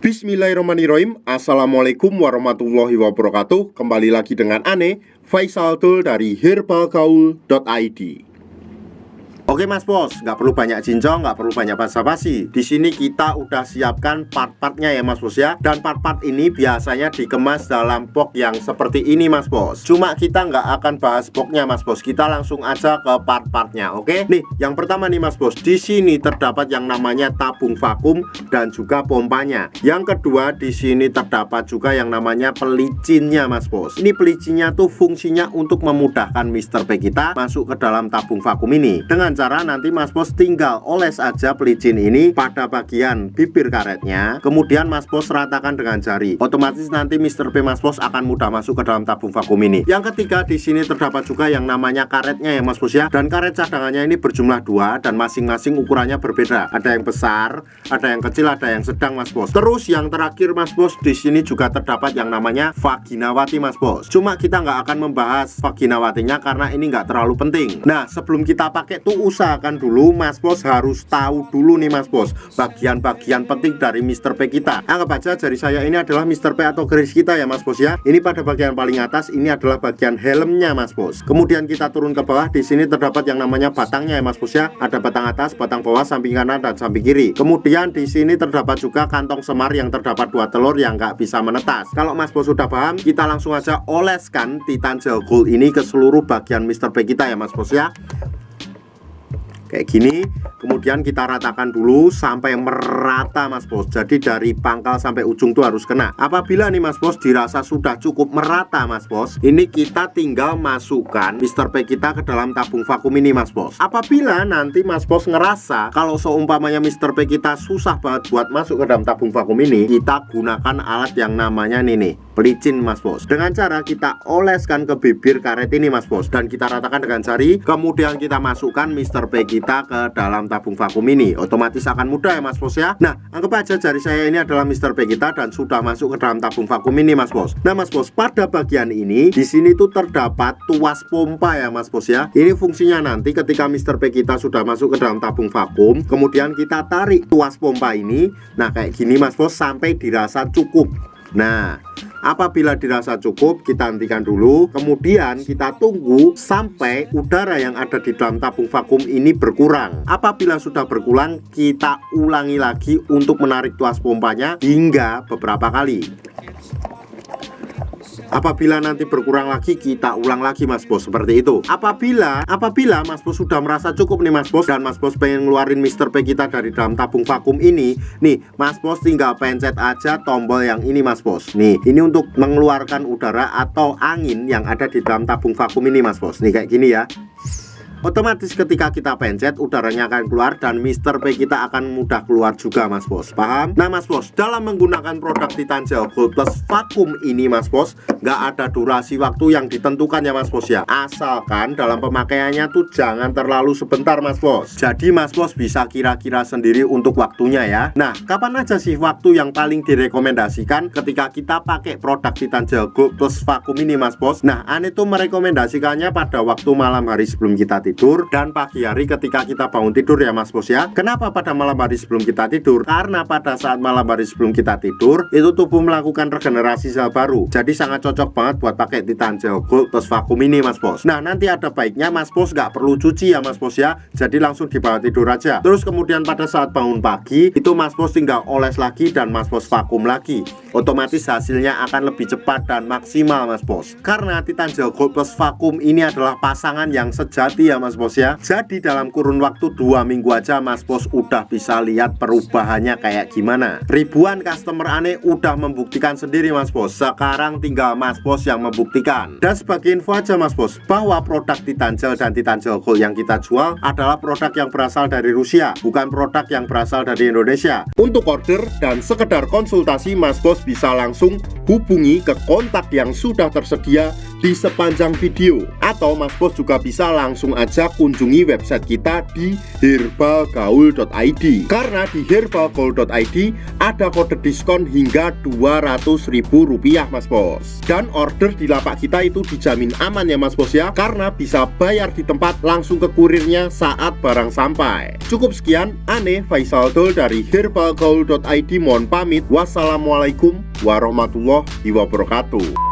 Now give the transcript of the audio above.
Bismillahirrahmanirrahim. Assalamualaikum warahmatullahi wabarakatuh. Kembali lagi dengan Ane Faisal Tul dari herbalgaul.id. Oke Mas Bos, nggak perlu banyak cincong, nggak perlu banyak basa-basi. Di sini kita udah siapkan part-partnya ya Mas Bos ya. Dan part-part ini biasanya dikemas dalam box yang seperti ini Mas Bos. Cuma kita nggak akan bahas boxnya Mas Bos. Kita langsung aja ke part-partnya. Oke? Nih, yang pertama nih Mas Bos. Di sini terdapat yang namanya tabung vakum dan juga pompanya. Yang kedua, di sini terdapat juga yang namanya pelicinnya Mas Bos. Ini pelicinnya tuh fungsinya untuk memudahkan Mr. P kita masuk ke dalam tabung vakum ini. Dengan cara nanti Mas Bos tinggal oles aja pelicin ini pada bagian bibir karetnya, kemudian Mas Bos ratakan dengan jari. Otomatis nanti Mr. P Mas Bos akan mudah masuk ke dalam tabung vakum ini. Yang ketiga, di sini terdapat juga yang namanya karetnya ya Mas Bos ya. Dan karet cadangannya ini berjumlah 2 dan masing-masing ukurannya berbeda. Ada yang besar, ada yang kecil, ada yang sedang Mas Bos. Terus yang terakhir Mas Bos, di sini juga terdapat yang namanya vaginawati Mas Bos. Cuma kita nggak akan membahas vaginawatinya karena ini nggak terlalu penting. Nah, sebelum kita pakai tuh usahakan dulu Mas Bos harus tahu dulu nih Mas Bos bagian-bagian penting dari Mr. P kita. Anggap aja jari saya ini adalah Mr. P atau garis kita ya Mas Bos ya. Ini pada bagian paling atas ini adalah bagian helmnya Mas Bos. Kemudian kita turun ke bawah, di sini terdapat yang namanya batangnya ya Mas Bos ya. Ada batang atas, batang bawah, samping kanan dan samping kiri. Kemudian di sini terdapat juga kantong semar yang terdapat 2 telur yang nggak bisa menetas. Kalau Mas Bos sudah paham, kita langsung aja oleskan Titan Gel Gold ini ke seluruh bagian Mr. P kita ya Mas Bos ya. Kayak gini, kemudian kita ratakan dulu sampai merata Mas Bos. Jadi dari pangkal sampai ujung tuh harus kena. Apabila nih Mas Bos dirasa sudah cukup merata Mas Bos, ini kita tinggal masukkan Mr. P kita ke dalam tabung vakum ini Mas Bos. Apabila nanti Mas Bos ngerasa kalau seumpamanya Mr. P kita susah banget buat masuk ke dalam tabung vakum ini, kita gunakan alat yang namanya nih pelicin Mas Bos. Dengan cara kita oleskan ke bibir karet ini Mas Bos, dan kita ratakan dengan jari. Kemudian kita masukkan Mr. P kita ke dalam tabung vakum ini. Otomatis akan mudah ya Mas Bos ya. Nah, anggap aja jari saya ini adalah Mr. P kita dan sudah masuk ke dalam tabung vakum ini Mas Bos. Nah Mas Bos, pada bagian ini di sini tuh terdapat tuas pompa ya Mas Bos ya. Ini fungsinya nanti ketika Mr. P kita sudah masuk ke dalam tabung vakum, kemudian kita tarik tuas pompa ini. Nah kayak gini Mas Bos sampai dirasa cukup. Nah, apabila dirasa cukup, kita hentikan dulu. Kemudian kita tunggu sampai udara yang ada di dalam tabung vakum ini berkurang. Apabila sudah berkurang, kita ulangi lagi untuk menarik tuas pompanya hingga beberapa kali. Apabila nanti berkurang lagi, kita ulang lagi Mas Bos, seperti itu. Apabila Mas Bos sudah merasa cukup nih Mas Bos, dan Mas Bos pengen ngeluarin Mr. P kita dari dalam tabung vakum ini, nih Mas Bos tinggal pencet aja tombol yang ini Mas Bos. Nih, ini untuk mengeluarkan udara atau angin yang ada di dalam tabung vakum ini Mas Bos. Nih kayak gini ya. Otomatis ketika kita pencet, udaranya akan keluar dan Mr. P kita akan mudah keluar juga Mas Bos. Paham? Nah Mas Bos, dalam menggunakan produk Titan Gel Gold Plus vakum ini Mas Bos, nggak ada durasi waktu yang ditentukan ya Mas Bos ya. Asalkan dalam pemakaiannya tuh jangan terlalu sebentar Mas Bos. Jadi Mas Bos bisa kira-kira sendiri untuk waktunya ya. Nah, kapan aja sih waktu yang paling direkomendasikan ketika kita pakai produk Titan Gel Gold Plus vakum ini Mas Bos? Nah, Ane tuh merekomendasikannya pada waktu malam hari sebelum kita tidur dan pagi hari ketika kita bangun tidur ya Mas Bos ya. Kenapa pada malam hari sebelum kita tidur? Karena pada saat malam hari sebelum kita tidur itu tubuh melakukan regenerasi sel baru. Jadi sangat cocok banget buat pakai Titan Gel Gold Plus vakum ini Mas Bos. Nah, nanti ada baiknya Mas Bos nggak perlu cuci ya Mas Bos ya. Jadi langsung dibawa tidur aja. Terus kemudian pada saat bangun pagi itu Mas Bos tinggal oles lagi dan Mas Bos vakum lagi. Otomatis hasilnya akan lebih cepat dan maksimal Mas Bos. Karena Titan Gel Gold Plus vakum ini adalah pasangan yang sejati ya Mas Bos ya. Jadi dalam kurun waktu 2 minggu aja Mas Bos udah bisa lihat perubahannya kayak gimana. Ribuan customer Ane udah membuktikan sendiri Mas Bos. Sekarang tinggal Mas Bos yang membuktikan. Dan sebagai info aja Mas Bos, bahwa produk Titan Gel dan Titan Gel Gold yang kita jual adalah produk yang berasal dari Rusia, bukan produk yang berasal dari Indonesia. Untuk order dan sekedar konsultasi Mas Bos bisa langsung hubungi ke kontak yang sudah tersedia di sepanjang video. Atau Mas Bos juga bisa langsung aja kunjungi website kita di herbalgaul.id. Karena di herbalgaul.id ada kode diskon hingga Rp200.000 Mas Bos. Dan order di lapak kita itu dijamin aman ya Mas Bos ya, karena bisa bayar di tempat langsung ke kurirnya saat barang sampai. Cukup sekian, Ane Faisal Dul dari herbalgaul.id mohon pamit. Wassalamualaikum warahmatullahi wabarakatuh.